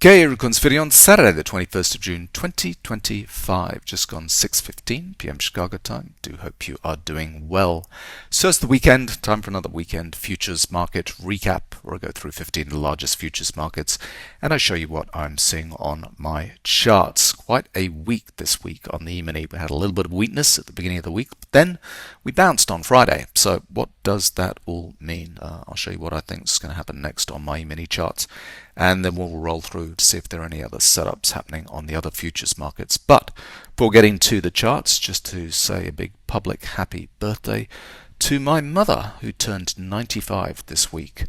Okay, recording video on Saturday, the 21st of June, 2025. Just gone 6:15 p.m. Chicago time. Do hope you are doing well. So it's the weekend. Time for another weekend futures market recap, where I go through 15 of the largest futures markets, and I show you what I'm seeing on my charts. Quite a week this week on the Emini. We had a little bit of weakness at the beginning of the week, but then we bounced on Friday. So what does that all mean? I'll show you what I think is going to happen next on my Emini charts, and then we'll roll through to see if there are any other setups happening on the other futures markets. But before getting to the charts, just to say a big public happy birthday to my mother, who turned 95 this week.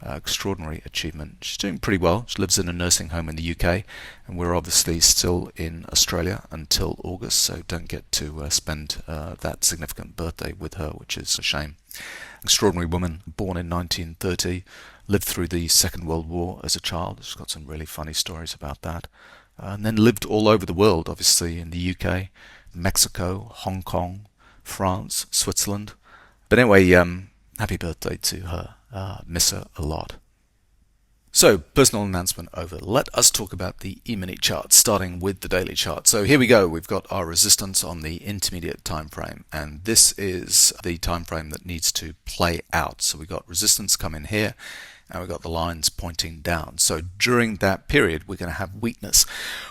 Extraordinary achievement. She's doing pretty well. She lives in a nursing home in the UK, and we're obviously still in Australia until August, so don't get to spend that significant birthday with her, which is a shame. Extraordinary woman, born in 1930, lived through the Second World War as a child. She's got some really funny stories about that. And then lived all over the world, obviously in the UK, Mexico, Hong Kong, France, Switzerland. But anyway, happy birthday to her. Miss her a lot. So, personal announcement over. Let us talk about the E-mini chart, starting with the daily chart. So here we go. We've got our resistance on the intermediate time frame, and this is the time frame that needs to play out. So we've got resistance come in here, and we've got the lines pointing down. So during that period, we're going to have weakness.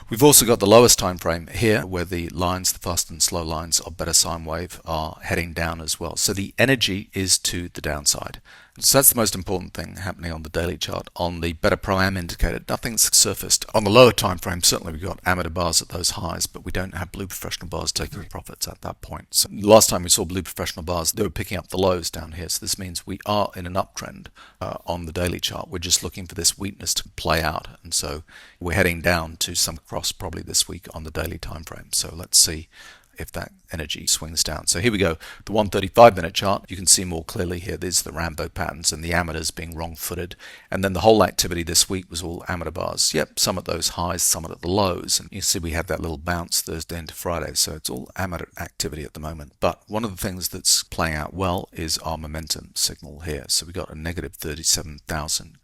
We've also got the lowest time frame here, where the lines, the fast and slow lines of beta sine wave, are heading down as well. So the energy is to the downside. So that's the most important thing happening on the daily chart. On the beta pro am indicator, nothing's surfaced. On the lower time frame, certainly we've got amateur bars at those highs, but we don't have blue professional bars taking profits at that point. So last time we saw blue professional bars, they were picking up the lows down here. So this means we are in an uptrend on the daily chart. We're just looking for this weakness to play out, and so we're heading down to some cross probably this week on the daily time frame. So let's see if that energy swings down. So here we go, the 135-minute chart. You can see more clearly here, these are the Rambo patterns and the amateurs being wrong-footed. And then the whole activity this week was all amateur bars. Yep, some at those highs, some at the lows. And you see we had that little bounce Thursday into Friday, so it's all amateur activity at the moment. But one of the things that's playing out well is our momentum signal here. So we got a negative 37,000.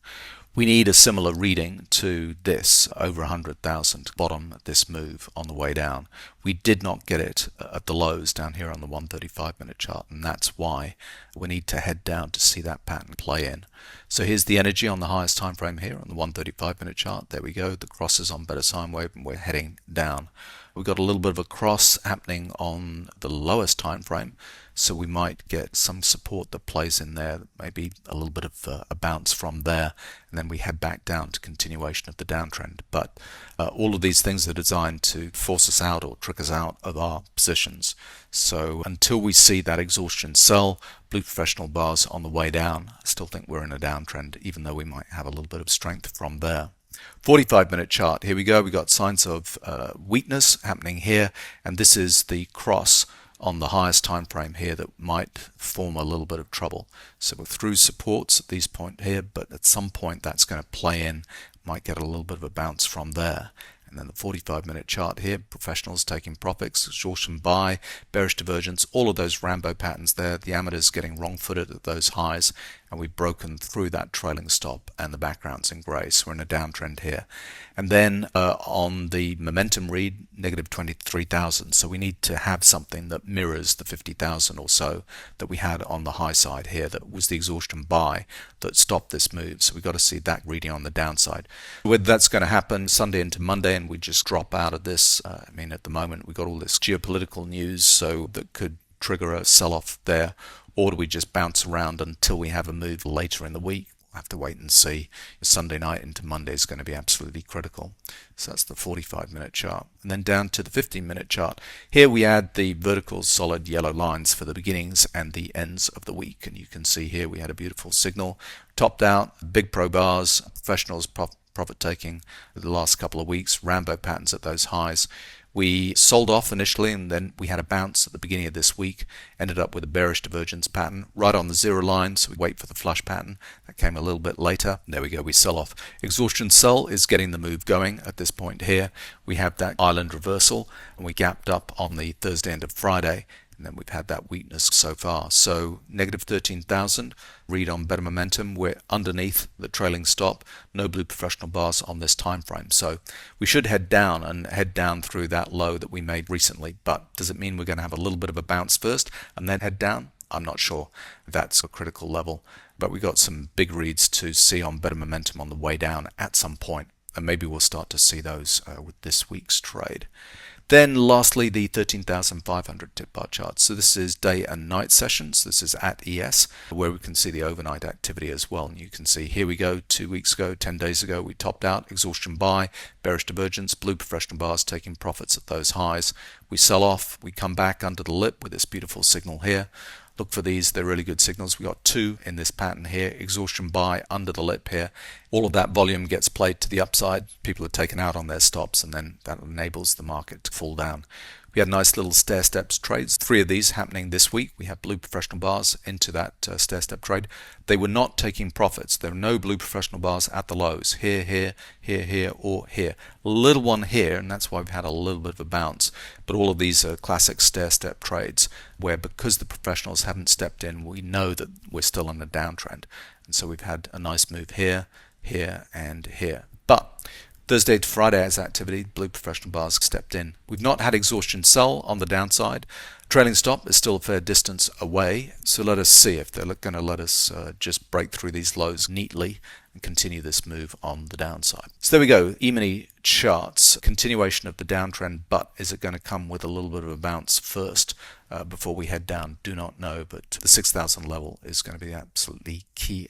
We need a similar reading to this, over 100,000 bottom at this move on the way down. We did not get it at the lows down here on the 135-minute chart, and that's why we need to head down to see that pattern play in. So here's the energy on the highest time frame here on the 135-minute chart. There we go, the cross is on beta sine wave, and we're heading down. We've got a little bit of a cross happening on the lowest time frame, so we might get some support that plays in there, maybe a little bit of a bounce from there, and then we head back down to continuation of the downtrend. But all of these things are designed to force us out or trick us out of our positions. So until we see that exhaustion sell, blue professional bars on the way down, I still think we're in a downtrend, even though we might have a little bit of strength from there. 45-minute chart, here we go. We've got signs of weakness happening here, and this is the cross on the highest time frame here that might form a little bit of trouble. So we're through supports at this point here, but at some point that's going to play in, might get a little bit of a bounce from there. And then the 45-minute chart here, professionals taking profits, exhaustion buy, bearish divergence, all of those Rambo patterns there, the amateurs getting wrong-footed at those highs, and we've broken through that trailing stop, and the background's in grey, so we're in a downtrend here. And then on the momentum read, negative 23,000, so we need to have something that mirrors the 50,000 or so that we had on the high side here, that was the exhaustion buy that stopped this move. So we've got to see that reading on the downside. Whether that's going to happen Sunday into Monday and we just drop out of this, I mean, at the moment we've got all this geopolitical news, so that could trigger a sell-off there, or do we just bounce around until we have a move later in the week? We'll have to wait and see. Sunday night into Monday is going to be absolutely critical. So that's the 45-minute chart. And then down to the 15-minute chart. Here we add the vertical solid yellow lines for the beginnings and the ends of the week. And you can see here we had a beautiful signal. Topped out, big pro bars, professionals profit taking the last couple of weeks, Rambo patterns at those highs. We sold off initially, and then we had a bounce at the beginning of this week, ended up with a bearish divergence pattern right on the zero line, so we wait for the flush pattern. That came a little bit later. There we go, we sell off. Exhaustion sell is getting the move going at this point here. We have that island reversal, and we gapped up on the Thursday end of Friday, and then we've had that weakness so far. So negative 13,000, read on better momentum. We're underneath the trailing stop, no blue professional bars on this time frame. So we should head down and head down through that low that we made recently. But does it mean we're going to have a little bit of a bounce first and then head down? I'm not sure that's a critical level, but we got some big reads to see on better momentum on the way down at some point, and maybe we'll start to see those with this week's trade. Then lastly, the 13,500 tip bar chart. So this is day and night sessions. This is at ES, where we can see the overnight activity as well. And you can see here we go, 2 weeks ago, 10 days ago, we topped out, exhaustion buy, bearish divergence, blue professional bars taking profits at those highs. We sell off, we come back under the lip with this beautiful signal here. Look for these, they're really good signals. We got 2 in this pattern here, exhaustion buy under the lip here. All of that volume gets played to the upside. People are taken out on their stops, and then that enables the market to fall down. We had nice little stair steps trades, 3 of these happening this week. We have blue professional bars into that stair step trade. They were not taking profits. There were no blue professional bars at the lows. Here, here, here, here, or here. A little one here, and that's why we've had a little bit of a bounce. But all of these are classic stair step trades where, because the professionals haven't stepped in, we know that we're still in a downtrend. And so we've had a nice move here, here, and here. But Thursday to Friday as activity, blue professional bars stepped in. We've not had exhaustion sell on the downside. Trailing stop is still a fair distance away, so let us see if they're going to let us just break through these lows neatly and continue this move on the downside. So there we go, Emini charts, continuation of the downtrend, but is it going to come with a little bit of a bounce first before we head down? Do not know, but the 6,000 level is going to be absolutely key.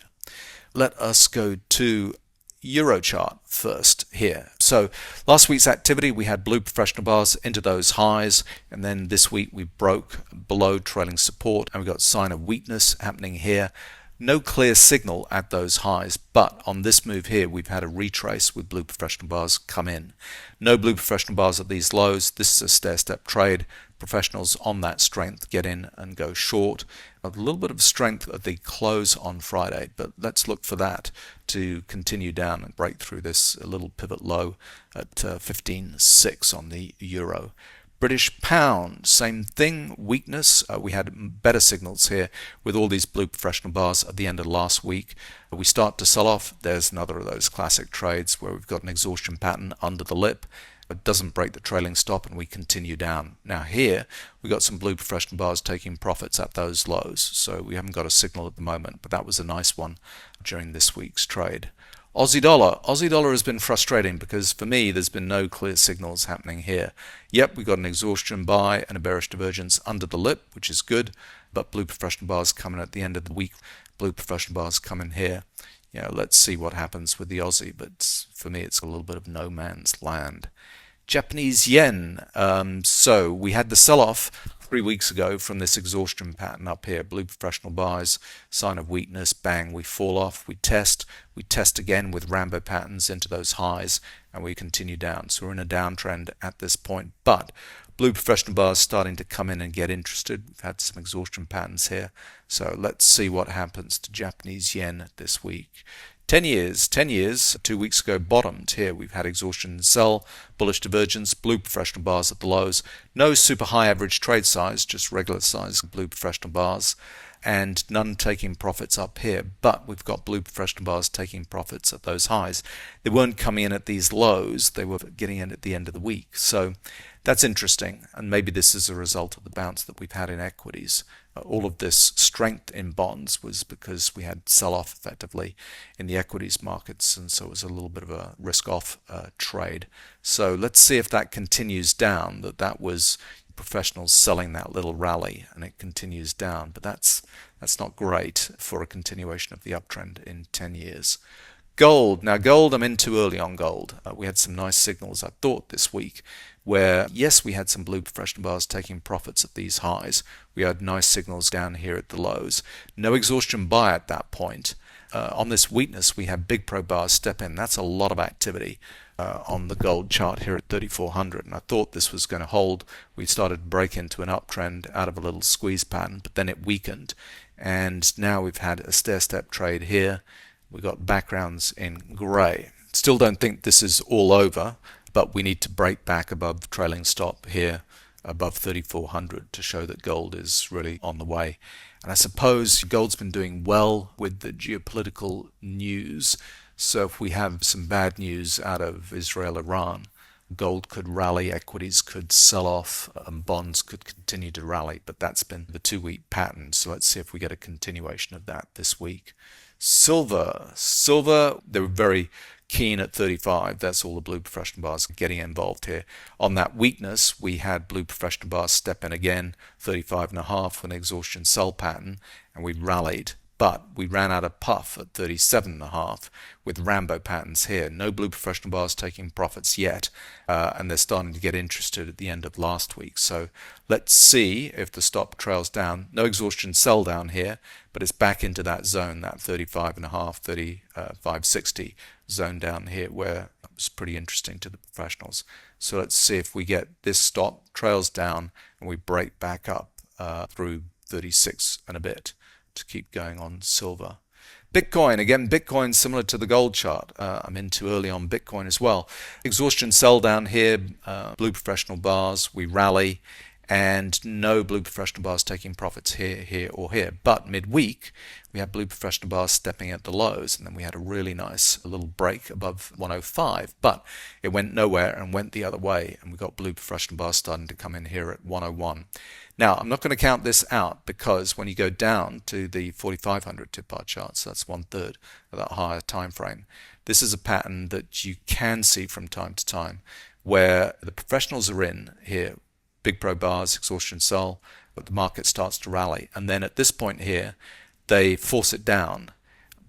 Let us go to Euro chart first here. So last week's activity, we had blue professional bars into those highs, and then this week we broke below trailing support and we got sign of weakness happening here. No clear signal at those highs, but on this move here we've had a retrace with blue professional bars come in. No blue professional bars at these lows. This is a stair step trade. Professionals on that strength get in and go short. A little bit of strength at the close on Friday, but let's look for that to continue down and break through this little pivot low at 15.6 on the euro. British pound, same thing, weakness. We had better signals here with all these blue professional bars at the end of last week. We start to sell off. There's another of those classic trades where we've got an exhaustion pattern under the lip. It doesn't break the trailing stop and we continue down. Now here we got some blue professional bars taking profits at those lows, so we haven't got a signal at the moment, but that was a nice one during this week's trade. Aussie dollar has been frustrating because for me there's been no clear signals happening here. Yep, we got an exhaustion buy and a bearish divergence under the lip, which is good, but blue professional bars coming at the end of the week. Blue professional bars coming here. You know, let's see what happens with the Aussie, but for me it's a little bit of no man's land. Japanese yen. So we had the sell-off 3 weeks ago from this exhaustion pattern up here. Blue professional buys, sign of weakness, bang, we fall off, we test again with Rambo patterns into those highs, and we continue down. So we're in a downtrend at this point, but blue professional bars starting to come in and get interested. We've had some exhaustion patterns here. So let's see what happens to Japanese yen this week. 10 years, 2 weeks ago bottomed here. We've had exhaustion sell, bullish divergence, blue professional bars at the lows. No super high average trade size, just regular size blue professional bars, and none taking profits up here. But we've got blue professional bars taking profits at those highs. They weren't coming in at these lows, they were getting in at the end of the week. So that's interesting, and maybe this is a result of the bounce that we've had in equities. All of this strength in bonds was because we had sell-off effectively in the equities markets, and so it was a little bit of a risk-off trade. So let's see if that continues down, that was professionals selling that little rally and it continues down, but that's not great for a continuation of the uptrend in 10 years. Gold. Now gold, I'm in too early on gold. We had some nice signals, I thought, this week where, yes, we had some blue professional bars taking profits at these highs. We had nice signals down here at the lows. No exhaustion buy at that point. On this weakness, we had big pro bars step in. That's a lot of activity on the gold chart here at 3,400. And I thought this was going to hold. We started to break into an uptrend out of a little squeeze pattern, but then it weakened. And now we've had a stair-step trade here. We've got backgrounds in grey. Still don't think this is all over, but we need to break back above the trailing stop here above 3,400 to show that gold is really on the way. And I suppose gold's been doing well with the geopolitical news. So if we have some bad news out of Israel, Iran, gold could rally, equities could sell off, and bonds could continue to rally. But that's been the 2-week pattern. So let's see if we get a continuation of that this week. Silver, they were very keen at 35. That's all the blue professional bars getting involved here. On that weakness, we had blue professional bars step in again, 35.5 with an exhaustion sell pattern, and we rallied. But we ran out of puff at 37.5 with Rambo patterns here. No blue professional bars taking profits yet, and they're starting to get interested at the end of last week. So let's see if the stop trails down. No exhaustion sell down here, but it's back into that zone, that 35.5, 35.60 zone down here, where it was pretty interesting to the professionals. So let's see if we get this stop trails down and we break back up through 36 and a bit to keep going on silver. Bitcoin, again, Bitcoin similar to the gold chart. I'm in too early on Bitcoin as well. Exhaustion sell down here, blue professional bars, we rally, and no blue professional bars taking profits here, here, or here. But midweek, we had blue professional bars stepping at the lows, and then we had a really nice little break above 105, but it went nowhere and went the other way, and we got blue professional bars starting to come in here at 101. Now, I'm not going to count this out because when you go down to the 4,500 tip bar charts, that's 1/3 of that higher time frame. This is a pattern that you can see from time to time where the professionals are in here, big pro bars, exhaustion sell, but the market starts to rally. And then at this point here, they force it down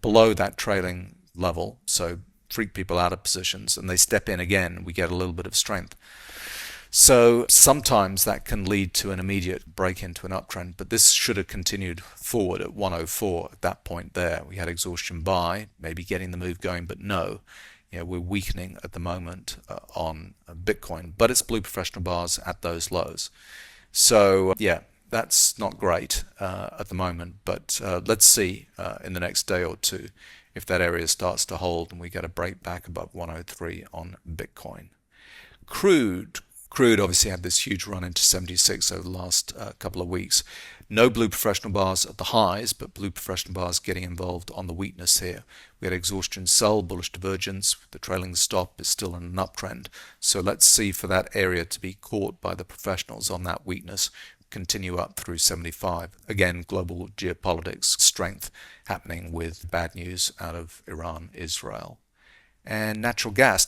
below that trailing level, so freak people out of positions, and they step in again. We get a little bit of strength. So sometimes that can lead to an immediate break into an uptrend, but this should have continued forward at 104 at that point there. We had exhaustion buy, maybe getting the move going, but no. We're weakening at the moment on Bitcoin, but it's blue professional bars at those lows. So yeah, that's not great at the moment, but let's see in the next day or two if that area starts to hold and we get a break back above 103 on Bitcoin. Crude obviously had this huge run into 76 over the last couple of weeks. No blue professional bars at the highs, but blue professional bars getting involved on the weakness here. We had exhaustion sell, bullish divergence. The trailing stop is still in an uptrend. So let's see for that area to be caught by the professionals on that weakness. Continue up through 75. Again, global geopolitics strength happening with bad news out of Iran, Israel. And natural gas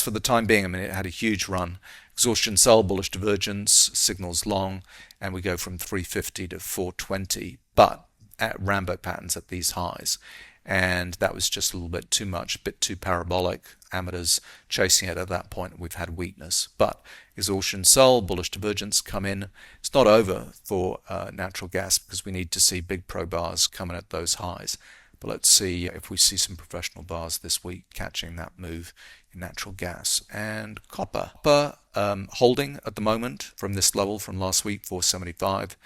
for the time being, I mean, it had a huge run. Exhaustion sell, bullish divergence, signals long, and we go from 350 to 420, but at Rambo patterns at these highs. And that was just a little bit too much, a bit too parabolic. Amateurs chasing it at that point, we've had weakness. But exhaustion sell, bullish divergence come in. It's not over for natural gas because we need to see big pro bars coming at those highs. But let's see if we see some professional bars this week catching that move in natural gas. And copper. Holding at the moment from this level from last week, 475.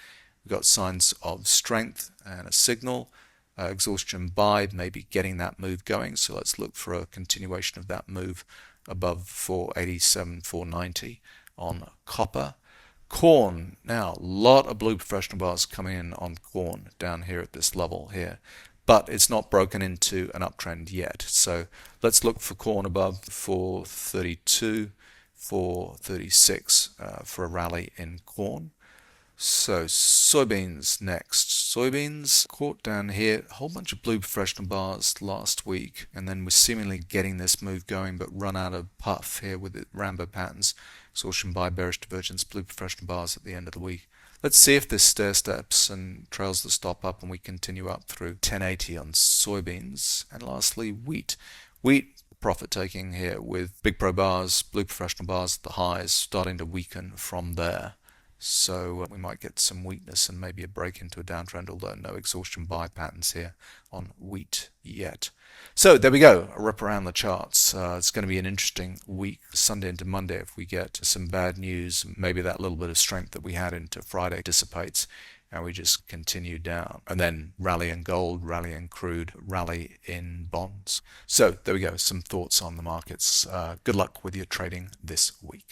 We've got signs of strength and a signal. Exhaustion buy, maybe getting that move going. So let's look for a continuation of that move above 487, 490 on copper. Corn. Now, a lot of blue professional bars coming in on corn down here at this level here. But it's not broken into an uptrend yet. So let's look for corn above 432, 436 for a rally in corn. So soybeans next. Soybeans caught down here, a whole bunch of blue professional bars last week, and then we're seemingly getting this move going, but run out of puff here with the Rambo patterns. Exhaustion buy, bearish divergence, blue professional bars at the end of the week. Let's see if this stair steps and trails the stop up and we continue up through 1080 on soybeans. And lastly, wheat. Wheat profit taking here with big pro bars, blue professional bars at the highs starting to weaken from there. So we might get some weakness and maybe a break into a downtrend, although no exhaustion buy patterns here on wheat yet. So there we go, a rip around the charts. It's going to be an interesting week, Sunday into Monday, if we get some bad news. Maybe that little bit of strength that we had into Friday dissipates and we just continue down. And then rally in gold, rally in crude, rally in bonds. So there we go, some thoughts on the markets. Good luck with your trading this week.